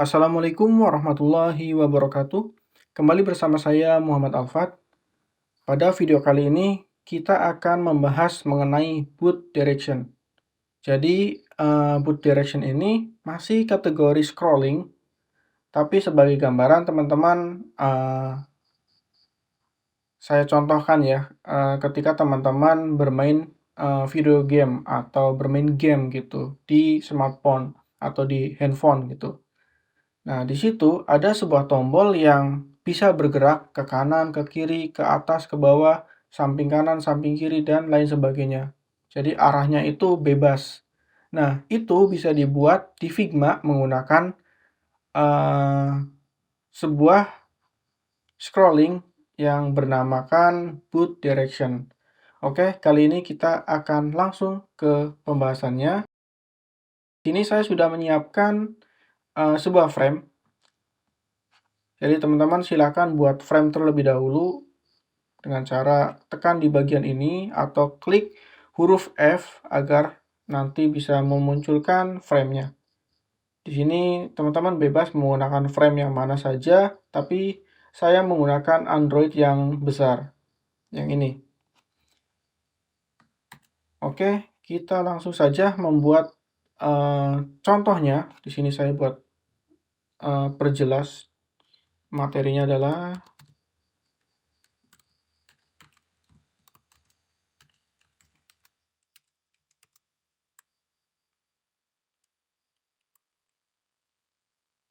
Assalamualaikum warahmatullahi wabarakatuh. Kembali bersama saya Muhammad Alfat. Pada video kali ini kita akan membahas mengenai boot direction. Jadi boot direction ini masih kategori scrolling, tapi sebagai gambaran teman-teman saya contohkan ya, ketika teman-teman bermain video game atau bermain game gitu di smartphone atau di handphone gitu. Nah, di situ ada sebuah tombol yang bisa bergerak ke kanan, ke kiri, ke atas, ke bawah, samping kanan, samping kiri, dan lain sebagainya. Jadi arahnya itu bebas. Nah, itu bisa dibuat di Figma menggunakan sebuah scrolling yang bernamakan boot direction. Oke, kali ini kita akan langsung ke pembahasannya. Sini saya sudah menyiapkan sebuah frame. Jadi teman-teman silakan buat frame terlebih dahulu dengan cara tekan di bagian ini atau klik huruf F agar nanti bisa memunculkan frame-nya. Di sini teman-teman bebas menggunakan frame yang mana saja, tapi saya menggunakan Android yang besar, yang ini. Oke, kita langsung saja membuat contohnya. Di sini saya buat perjelas. Materinya adalah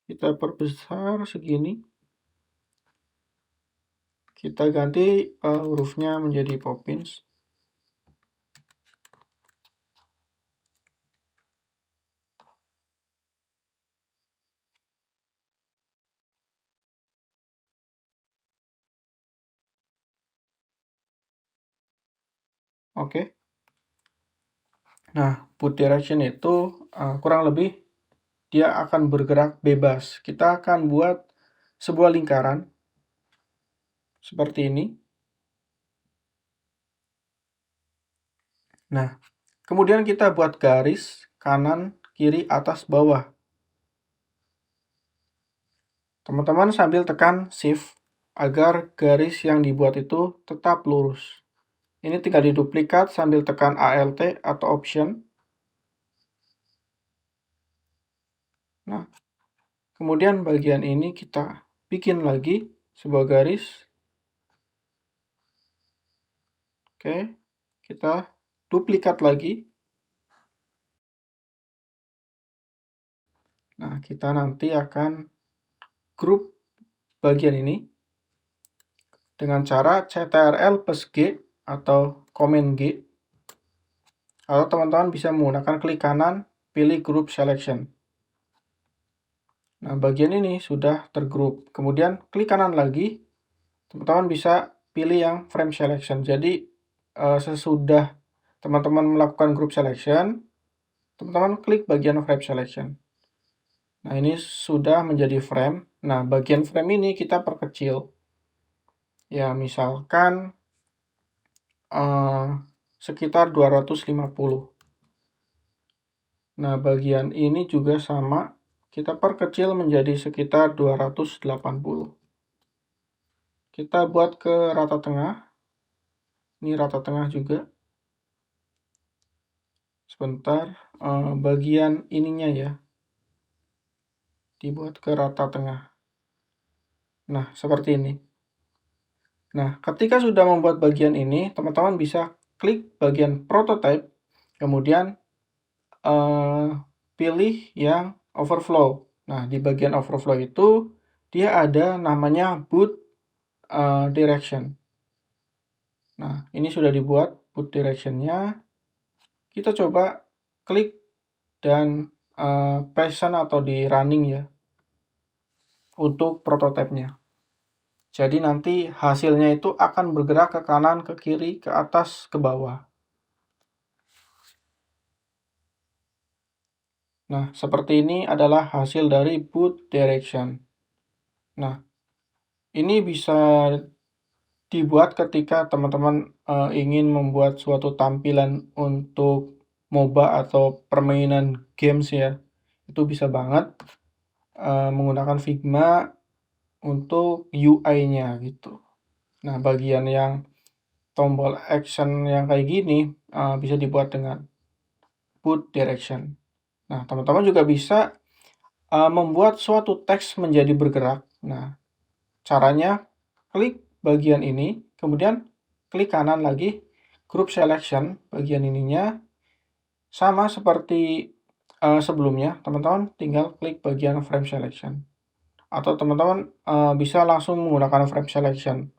kita perbesar segini. Kita ganti hurufnya menjadi Poppins. Oke. Nah, boot direction itu kurang lebih dia akan bergerak bebas. Kita akan buat sebuah lingkaran seperti ini. Nah, kemudian kita buat garis kanan, kiri, atas, bawah. Teman-teman sambil tekan Shift agar garis yang dibuat itu tetap lurus. Ini tinggal diduplikat sambil tekan Alt atau Option. Nah, kemudian bagian ini kita bikin lagi sebuah garis. Oke, kita duplikat lagi. Nah, kita nanti akan grup bagian ini dengan cara CTRL plus G atau Command G. Atau teman-teman bisa menggunakan klik kanan, pilih Group Selection. Nah, bagian ini sudah tergrup. Kemudian klik kanan lagi, teman-teman bisa pilih yang Frame Selection. Jadi, sesudah teman-teman melakukan Group Selection, teman-teman klik bagian Frame Selection. Nah, ini sudah menjadi frame. Nah, bagian frame ini kita perkecil. Ya, misalkan sekitar 250. Nah, bagian ini juga sama. Kita perkecil menjadi sekitar 280. Kita buat ke rata tengah. Ini rata tengah juga. Sebentar, bagian ininya ya. Dibuat ke rata tengah. Nah, seperti ini. Nah, ketika sudah membuat bagian ini, teman-teman bisa klik bagian prototype, kemudian pilih yang overflow. Nah, di bagian overflow itu dia ada namanya boot direction. Nah, ini sudah dibuat boot direction-nya. Kita coba klik dan present atau di running ya untuk prototipenya. Jadi nanti hasilnya itu akan bergerak ke kanan, ke kiri, ke atas, ke bawah. Nah, seperti ini adalah hasil dari boot direction. Nah, ini bisa dibuat ketika teman-teman ingin membuat suatu tampilan untuk MOBA atau permainan games ya. Itu bisa banget. menggunakan Figma untuk UI-nya gitu. Nah, bagian yang tombol action yang kayak gini bisa dibuat dengan boot direction. Nah, teman-teman juga bisa membuat suatu teks menjadi bergerak. Nah, caranya klik bagian ini, kemudian klik kanan lagi, group selection bagian ininya, sama seperti sebelumnya, teman-teman tinggal klik bagian frame selection. Atau teman-teman bisa langsung menggunakan frame selection.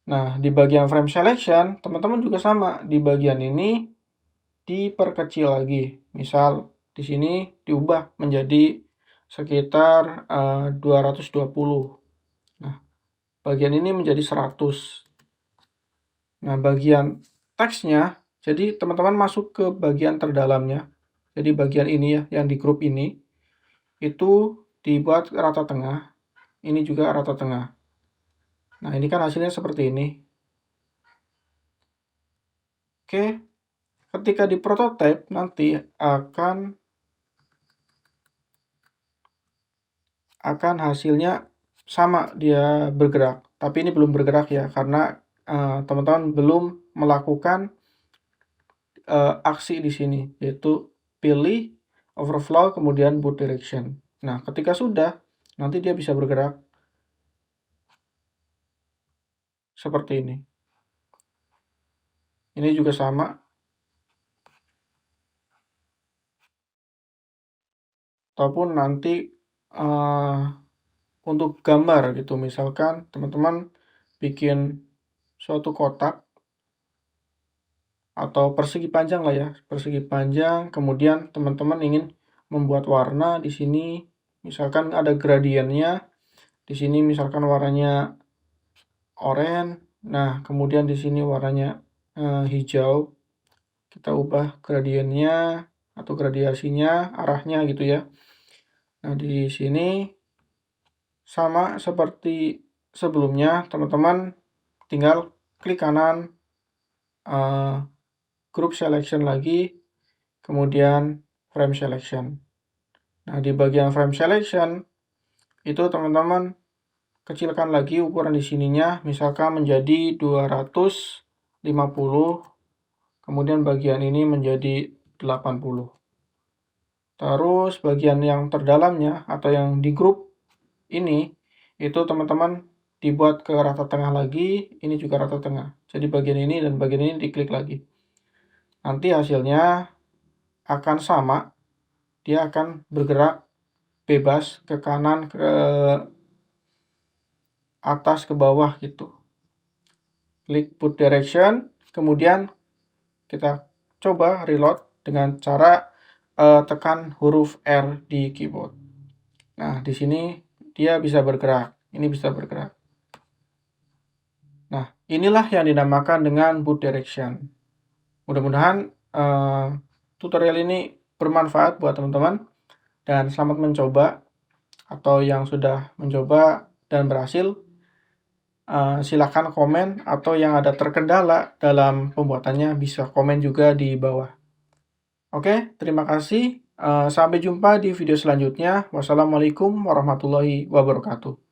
Nah, di bagian frame selection, teman-teman juga sama. Di bagian ini diperkecil lagi. Misal di sini diubah menjadi sekitar 220. Nah, bagian ini menjadi 100. Nah, bagian teksnya, jadi teman-teman masuk ke bagian terdalamnya. Jadi bagian ini ya, yang di grup ini, itu dibuat rata tengah. Ini juga rata tengah. Nah, ini kan hasilnya seperti ini. Oke, ketika di prototype nanti akan hasilnya sama, dia bergerak. Tapi ini belum bergerak ya, karena teman-teman belum melakukan aksi di sini, yaitu pilih overflow kemudian boot direction. Nah, ketika sudah, nanti dia bisa bergerak seperti ini. Ini juga sama. Ataupun nanti untuk gambar gitu, misalkan teman-teman bikin suatu kotak atau persegi panjang lah ya, persegi panjang, kemudian teman-teman ingin membuat warna di sini, misalkan ada gradiennya, di sini misalkan warnanya oranye, nah kemudian di sini warnanya hijau, kita ubah gradiennya atau gradasinya, arahnya gitu ya. Nah, di sini sama seperti sebelumnya, teman-teman tinggal klik kanan, group selection lagi, kemudian frame selection. Nah, di bagian frame selection itu teman-teman kecilkan lagi ukuran di sininya, misalkan menjadi 250, kemudian bagian ini menjadi 80. Terus bagian yang terdalamnya atau yang di grup ini, itu teman-teman dibuat ke rata tengah lagi, ini juga rata tengah. Jadi bagian ini dan bagian ini diklik lagi. Nanti hasilnya akan sama, dia akan bergerak bebas ke kanan, ke atas, ke bawah gitu. Klik boot direction, kemudian kita coba reload dengan cara tekan huruf R di keyboard. Nah, di sini dia bisa bergerak, ini bisa bergerak. Nah, inilah yang dinamakan dengan boot direction. Mudah-mudahan tutorial ini bermanfaat buat teman-teman dan selamat mencoba. Atau yang sudah mencoba dan berhasil, silakan komen, atau yang ada terkendala dalam pembuatannya bisa komen juga di bawah. Oke, terima kasih. Sampai jumpa di video selanjutnya. Wassalamualaikum warahmatullahi wabarakatuh.